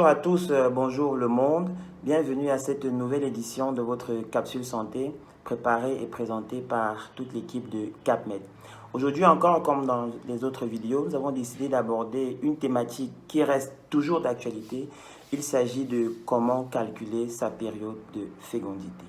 Bonjour à tous, bonjour le monde. Bienvenue à cette nouvelle édition de votre capsule santé préparée et présentée par toute l'équipe de CapMed. Aujourd'hui encore, comme dans les autres vidéos, nous avons décidé d'aborder une thématique qui reste toujours d'actualité. Il s'agit de comment calculer sa période de fécondité.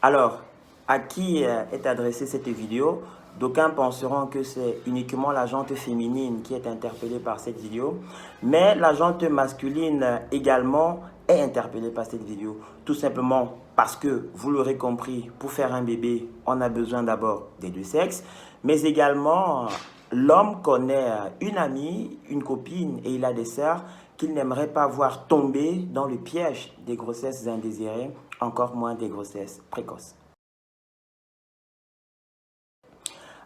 Alors, à qui est adressée cette vidéo? D'aucuns penseront que c'est uniquement la gente féminine qui est interpellée par cette vidéo, mais la gente masculine également est interpellée par cette vidéo. Tout simplement parce que, vous l'aurez compris, pour faire un bébé, on a besoin d'abord des deux sexes, mais également l'homme connaît une amie, une copine et il a des sœurs qu'il n'aimerait pas voir tomber dans le piège des grossesses indésirées, encore moins des grossesses précoces.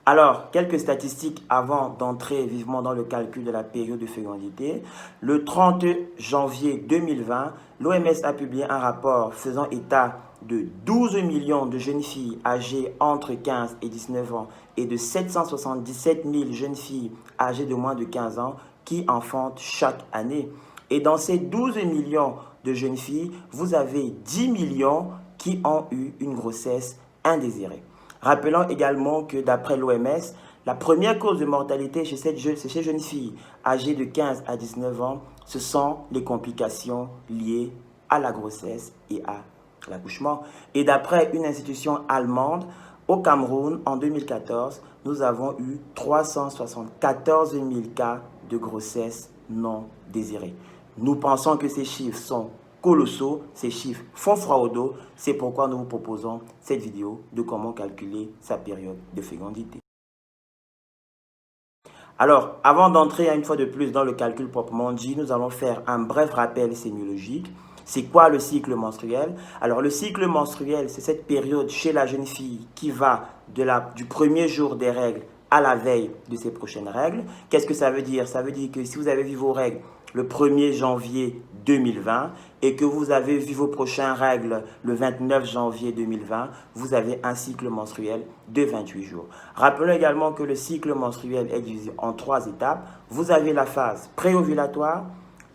Alors, quelques statistiques avant d'entrer vivement dans le calcul de la période de fécondité. Le 30 janvier 2020, l'OMS a publié un rapport faisant état de 12 millions de jeunes filles âgées entre 15 et 19 ans et de 777 000 jeunes filles âgées de moins de 15 ans qui enfantent chaque année. Et dans ces 12 millions de jeunes filles, vous avez 10 millions qui ont eu une grossesse indésirée. Rappelons également que d'après l'OMS, la première cause de mortalité chez ces jeunes filles âgées de 15 à 19 ans, ce sont les complications liées à la grossesse et à l'accouchement. Et d'après une institution allemande, au Cameroun, en 2014, nous avons eu 374 000 cas de grossesse non désirée. Nous pensons que ces chiffres sont colossaux, ces chiffres font froid au dos. C'est pourquoi nous vous proposons cette vidéo de comment calculer sa période de fécondité. Alors, avant d'entrer une fois de plus dans le calcul proprement dit, nous allons faire un bref rappel sémiologique. C'est quoi le cycle menstruel? Alors, le cycle menstruel, c'est cette période chez la jeune fille qui va du premier jour des règles à la veille de ses prochaines règles. Qu'est-ce que ça veut dire? Ça veut dire que si vous avez vu vos règles le 1er janvier 2020 et que vous avez vu vos prochaines règles le 29 janvier 2020, vous avez un cycle menstruel de 28 jours. Rappelons également que le cycle menstruel est divisé en 3 étapes. Vous avez la phase préovulatoire,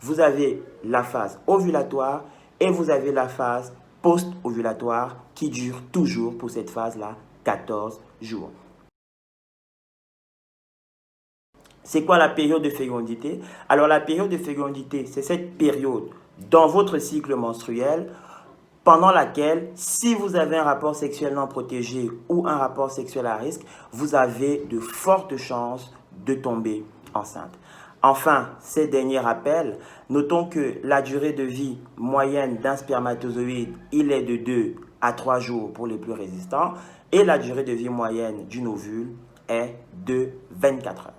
vous avez la phase ovulatoire et vous avez la phase post-ovulatoire qui dure toujours pour cette phase-là 14 jours. C'est quoi la période de fécondité? Alors la période de fécondité, c'est cette période dans votre cycle menstruel pendant laquelle, si vous avez un rapport sexuel non protégé ou un rapport sexuel à risque, vous avez de fortes chances de tomber enceinte. Enfin, ces derniers rappels, notons que la durée de vie moyenne d'un spermatozoïde, il est de 2 à 3 jours pour les plus résistants et la durée de vie moyenne d'une ovule est de 24 heures.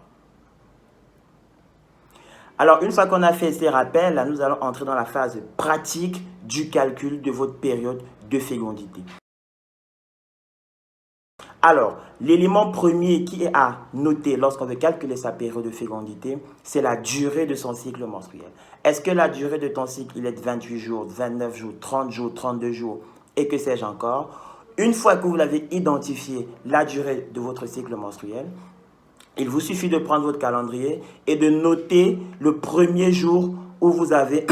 Alors, une fois qu'on a fait ces rappels, là, nous allons entrer dans la phase pratique du calcul de votre période de fécondité. Alors, l'élément premier qui est à noter lorsqu'on veut calculer sa période de fécondité, c'est la durée de son cycle menstruel. Est-ce que la durée de ton cycle, il est de 28 jours, 29 jours, 30 jours, 32 jours et que sais-je encore? Une fois que vous avez identifié la durée de votre cycle menstruel, il vous suffit de prendre votre calendrier et de noter le premier jour où vous avez,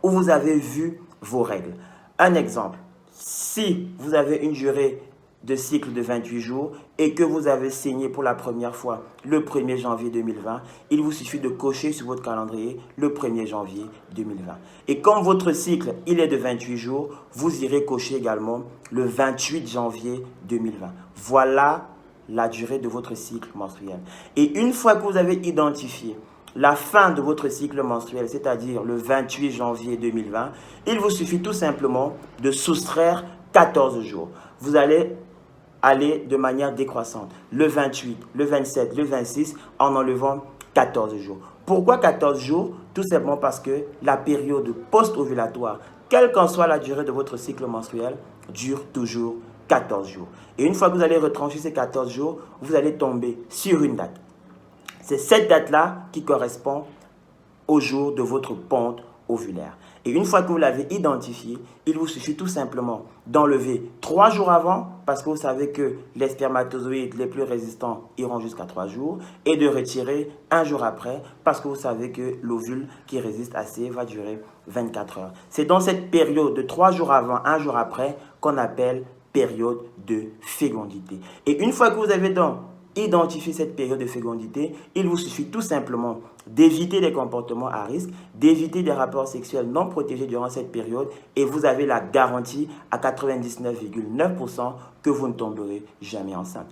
où vous avez vu vos règles. Un exemple, si vous avez une durée de cycle de 28 jours et que vous avez saigné pour la première fois le 1er janvier 2020, il vous suffit de cocher sur votre calendrier le 1er janvier 2020. Et comme votre cycle il est de 28 jours, vous irez cocher également le 28 janvier 2020. Voilà la durée de votre cycle menstruel. Et une fois que vous avez identifié la fin de votre cycle menstruel, c'est-à-dire le 28 janvier 2020, il vous suffit tout simplement de soustraire 14 jours. Vous allez aller de manière décroissante. Le 28, le 27, le 26, en enlevant 14 jours. Pourquoi 14 jours? Tout simplement parce que la période post-ovulatoire, quelle qu'en soit la durée de votre cycle menstruel, dure toujours 14 jours. Et une fois que vous allez retrancher ces 14 jours, vous allez tomber sur une date. C'est cette date-là qui correspond au jour de votre ponte ovulaire. Et une fois que vous l'avez identifié, il vous suffit tout simplement d'enlever 3 jours avant, parce que vous savez que les spermatozoïdes les plus résistants iront jusqu'à 3 jours, et de retirer 1 jour après, parce que vous savez que l'ovule qui résiste assez va durer 24 heures. C'est dans cette période de 3 jours avant, 1 jour après, qu'on appelle période de fécondité. Et une fois que vous avez donc identifié cette période de fécondité, il vous suffit tout simplement d'éviter les comportements à risque, d'éviter des rapports sexuels non protégés durant cette période, et vous avez la garantie à 99,9% que vous ne tomberez jamais enceinte.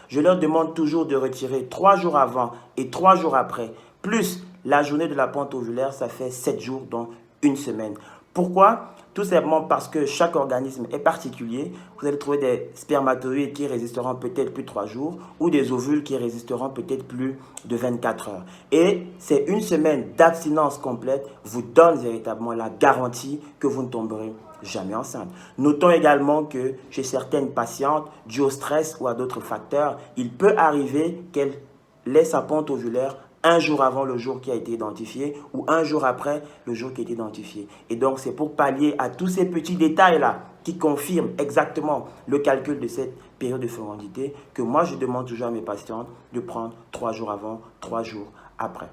Je leur demande toujours de retirer 3 jours avant et 3 jours après, plus la journée de la pente ovulaire, ça fait 7 jours, donc une semaine. Pourquoi? Tout simplement parce que chaque organisme est particulier. Vous allez trouver des spermatozoïdes qui résisteront peut-être plus de 3 jours ou des ovules qui résisteront peut-être plus de 24 heures. Et c'est une semaine d'abstinence complète vous donne véritablement la garantie que vous ne tomberez jamais enceinte. Notons également que chez certaines patientes, dû au stress ou à d'autres facteurs, il peut arriver qu'elles laissent sa pente ovulaire 1 jour avant le jour qui a été identifié ou 1 jour après le jour qui a été identifié. Et donc, c'est pour pallier à tous ces petits détails-là qui confirment exactement le calcul de cette période de fécondité que moi, je demande toujours à mes patientes de prendre 3 jours avant, 3 jours après.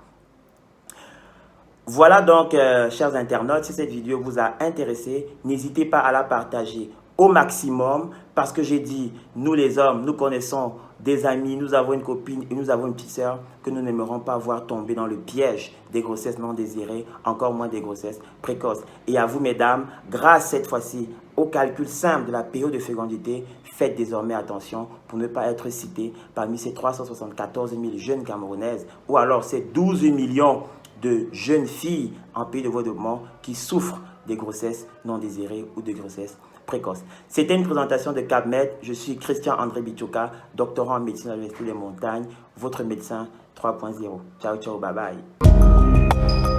Voilà donc, chers internautes, si cette vidéo vous a intéressé, n'hésitez pas à la partager au maximum parce que j'ai dit, nous les hommes, nous connaissons des amis, nous avons une copine et nous avons une petite sœur que nous n'aimerons pas voir tomber dans le piège des grossesses non désirées, encore moins des grossesses précoces. Et à vous mesdames, grâce cette fois-ci au calcul simple de la période de fécondité, faites désormais attention pour ne pas être cité parmi ces 374 000 jeunes Camerounaises ou alors ces 12 millions de jeunes filles en pays de développement qui souffrent des grossesses non désirées ou des grossesses précoces. C'était une présentation de CapMed. Je suis Christian André Bichoka, doctorant en médecine à l'Université des Montagnes, votre médecin 3.0. Ciao, ciao, bye bye.